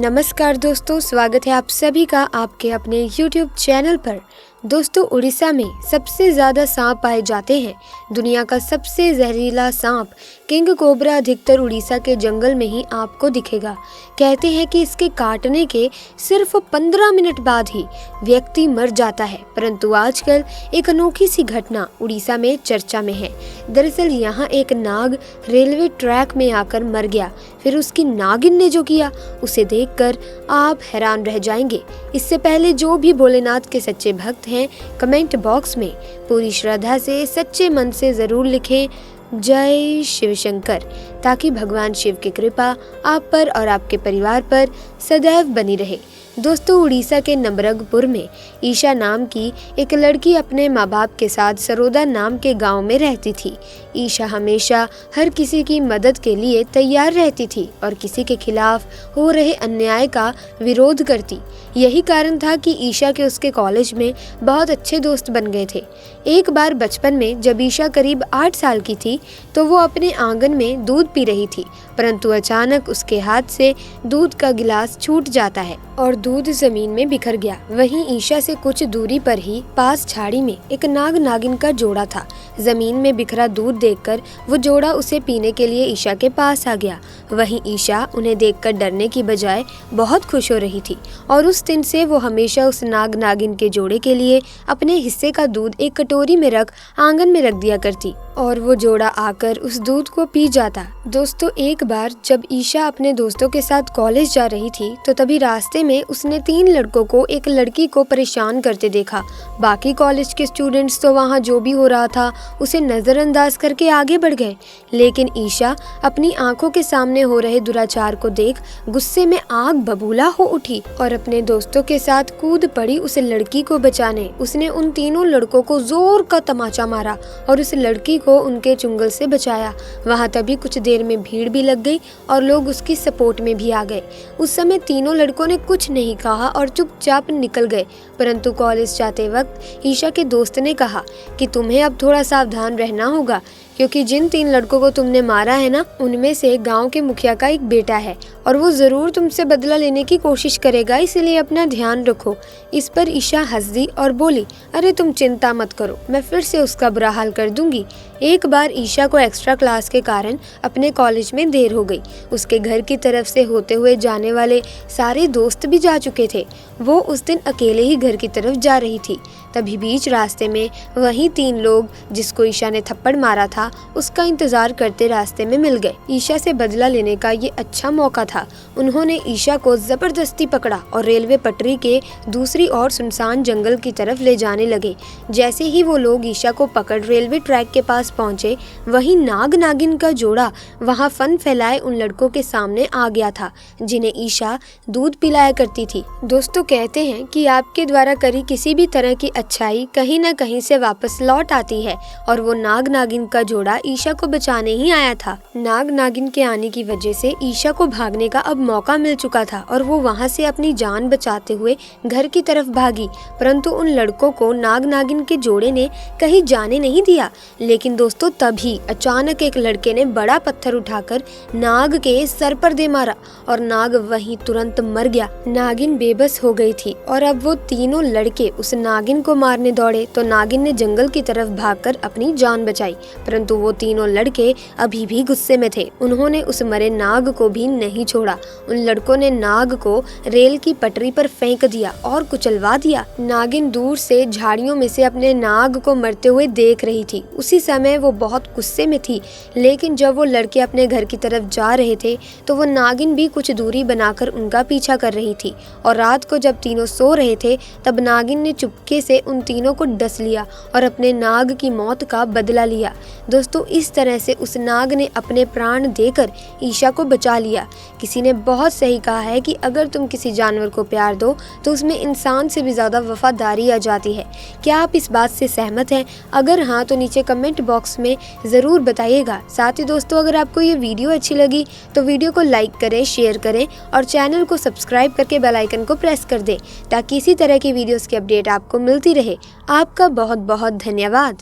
नमस्कार दोस्तों, स्वागत है आप सभी का आपके अपने YouTube चैनल पर। दोस्तों, उड़ीसा में सबसे ज़्यादा सांप पाए जाते हैं। दुनिया का सबसे जहरीला सांप किंग कोबरा अधिकतर उड़ीसा के जंगल में ही आपको दिखेगा। कहते हैं कि इसके काटने के सिर्फ 15 मिनट बाद ही व्यक्ति मर जाता है, परंतु आजकल एक अनोखी सी घटना उड़ीसा में चर्चा में है। दरअसल यहाँ एक नाग रेलवे ट्रैक में आकर मर गया। फिर उसकी नागिन ने जो किया उसे देखकर आप हैरान रह जाएंगे। इससे पहले जो भी भोलेनाथ के सच्चे भक्त हैं, कमेंट बॉक्स में पूरी श्रद्धा से सच्चे मन से जरूर लिखें जय शिव शंकर, ताकि भगवान शिव की कृपा आप पर और आपके परिवार पर सदैव बनी रहे। दोस्तों, उड़ीसा के नबरंगपुर में ईशा नाम की एक लड़की अपने माँ बाप के साथ सरोदा नाम के गांव में रहती थी। ईशा हमेशा हर किसी की मदद के लिए तैयार रहती थी और किसी के खिलाफ हो रहे अन्याय का विरोध करती। यही कारण था कि ईशा के उसके कॉलेज में बहुत अच्छे दोस्त बन गए थे। एक बार बचपन में जब ईशा करीब 8 साल की थी तो वो अपने आंगन में दूध पी रही थी, परंतु अचानक उसके हाथ से दूध का गिलास छूट जाता है और दूध जमीन में बिखर गया। वहीं ईशा से कुछ दूरी पर ही पास झाड़ी में एक नाग नागिन का जोड़ा था। जमीन में बिखरा दूध देखकर वो जोड़ा उसे पीने के लिए ईशा के पास आ गया। वहीं ईशा उन्हें देखकर डरने की बजाय बहुत खुश हो रही थी और उस दिन से वो हमेशा उस नाग नागिन के जोड़े के लिए अपने हिस्से का दूध एक कटोरी में रख आंगन में रख दिया करती और वो जोड़ा आकर उस दूध को पी जाता। दोस्तों, एक बार जब ईशा अपने दोस्तों के साथ कॉलेज जा रही थी तो तभी रास्ते में उसने 3 लड़कों को एक लड़की को परेशान करते देखा। बाकी कॉलेज के स्टूडेंट्स तो वहाँ जो भी हो रहा था उसे नजरअंदाज करके आगे बढ़ गए, लेकिन ईशा अपनी आंखों के सामने हो रहे दुराचार को देख गुस्से में आग बबूला हो उठी और अपने दोस्तों के साथ कूद पड़ी उस लड़की को बचाने। उसने उन तीनों लड़कों को जोर का तमाचा मारा और उस लड़की को उनके चुंगल से बचाया। वहाँ तभी कुछ देर में भीड़ भी लग गई और लोग उसकी सपोर्ट में भी आ गए। उस समय तीनों लड़कों ने कुछ नहीं कहा और चुपचाप निकल गए, परंतु कॉलेज जाते वक्त ईशा के दोस्त ने कहा कि तुम्हें अब थोड़ा सावधान रहना होगा, क्योंकि जिन 3 लड़कों को तुमने मारा है ना, उनमें से गांव के मुखिया का एक बेटा है और वो जरूर तुमसे बदला लेने की कोशिश करेगा, इसलिए अपना ध्यान रखो। इस पर ईशा हंस दी और बोली, अरे तुम चिंता मत करो, मैं फिर से उसका बुरा हाल कर दूंगी। एक बार ईशा को एक्स्ट्रा क्लास के कारण अपने कॉलेज में देर हो गई। उसके घर की तरफ से होते हुए जाने वाले सारे दोस्त भी जा चुके थे। वो उस दिन अकेले ही घर की तरफ जा रही थी। तभी बीच रास्ते में वही 3 लोग जिसको ईशा ने थप्पड़ मारा था उसका इंतजार करते रास्ते में मिल गए। ईशा से बदला लेने का ये अच्छा मौका था। उन्होंने ईशा को जबरदस्ती पकड़ा और रेलवे पटरी के दूसरी ओर सुनसान जंगल की तरफ ले जाने लगे। जैसे ही वो लोग ईशा को पकड़ रेलवे ट्रैक के पास पहुंचे, वही नाग नागिन का जोड़ा वहां फन फैलाए उन लड़कों के सामने आ गया था जिन्हें ईशा दूध पिलाया करती थी। दोस्तों, कहते हैं कि आपके द्वारा करी किसी भी तरह की अच्छाई कहीं न कहीं से वापस लौट आती है और वो नाग नागिन का जोड़ा ईशा को बचाने ही आया था। नाग नागिन के आने की वजह से ईशा को भागने का अब मौका मिल चुका था और वो वहाँ से अपनी जान बचाते हुए घर की तरफ भागी, परंतु उन लड़कों को नाग नागिन के जोड़े ने कहीं जाने नहीं दिया। लेकिन दोस्तों, तभी अचानक एक लड़के ने बड़ा पत्थर उठाकर नाग के सर पर दे मारा और नाग वहीं तुरंत मर गया। नागिन बेबस हो गई थी और अब वो तीनों लड़के उस नागिन को मारने दौड़े तो नागिन ने जंगल की तरफ भागकर अपनी जान बचाई, परंतु वो तीनों लड़के अभी भी गुस्से में थे। उन्होंने उस मरे नाग को भी नहीं छोड़ा। उन लड़कों ने नाग को रेल की पटरी पर फेंक दिया और कुचलवा दिया। नागिन दूर से झाड़ियों में से अपने नाग को मरते हुए देख रही थी। उसी समय वो बहुत गुस्से में थी, लेकिन जब वो लड़के अपने घर की तरफ जा रहे थे तो वो नागिन भी कुछ दूरी बनाकर उनका पीछा कर रही थी और रात को जब तीनों सो रहे थे तब नागिन ने चुपके से उन तीनों को डस लिया और अपने नाग की मौत का बदला लिया। दोस्तों, इस तरह से उस नाग ने अपने प्राण देकर ईशा को बचा लिया। किसी ने बहुत सही कहा है कि अगर तुम किसी जानवर को प्यार दो तो उसमें इंसान से भी ज़्यादा वफादारी आ जाती है। क्या आप इस बात से सहमत हैं? अगर हाँ तो नीचे कमेंट बॉक्स में ज़रूर बताइएगा। साथ ही दोस्तों, अगर आपको ये वीडियो अच्छी लगी तो वीडियो को लाइक करें, शेयर करें और चैनल को सब्सक्राइब करके बेल आइकन को प्रेस कर दें ताकि इसी तरह की वीडियोस की अपडेट आपको मिलती रहे। आपका बहुत बहुत धन्यवाद।